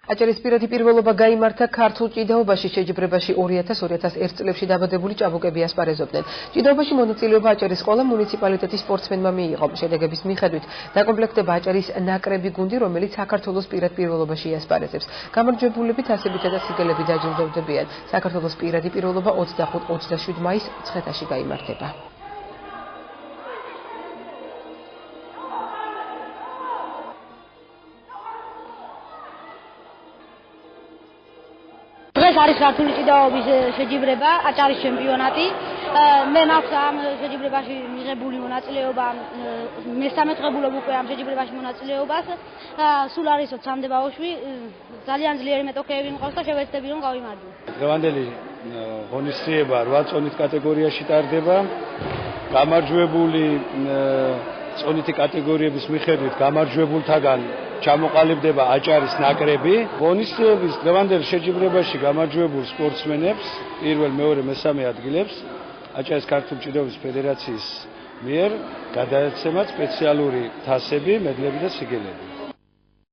აჭარის პირადი პირველობა გაიმართა ქართულ ჭიდაობაში შეჯიბრებაში 2000-2001 წლებში დაბადებული ჭაბუკები ასპარეზობდნენ. ჭიდაობაში მონაწილეობა აჭარის ყველა მუნიციპალიტეტის სპორტსმენმა მიიღო. შედეგების მიხედვით დაკომპლექტდება აჭარის ნაკრები გუნდი, რომელიც საქართველოს პირად პირველობაში იასპარეზებს. გამარჯვებულები თასებითა და სიგელებით დაჯილდოვდებიან. საქართველოს პირადი პირველობა 25-27 მაისს მცხეთაში გაიმართება. დღეს არის ქართული ჭიდაობის შეჯიბრება, აჭარის ჩემპიონატი. მე მაქვს ამ შეჯიბრებაში მიღებული მონაწილეობა, მესამე დღებულობ უკვე ამ შეჯიბრებაში მონაწილეობას. სულ არის 3 ბავშვი, ძალიან ძლიერი მეტოქეები მყავს და შევეცდები რომ გავიმარჯვო. დღევანდელი ღონისძიება 8 წონით კატეგორიაში ტარდება. გამარჯვებული წონითი კატეგორიების მიხედვით გამარჯვებულთაგან ჩამოყალიბდება აჭარის ნაკრები. ღონისძიების დღევანდელ შეჯიბრებაში გამარჯვებულ სპორტსმენებს პირველ, მეორე, მესამე ადგილებს აჭარის ქართული ჭიდაობის ფედერაციის მიერ გადაეცემათ სპეციალური თასები, მედლები და სიგელები.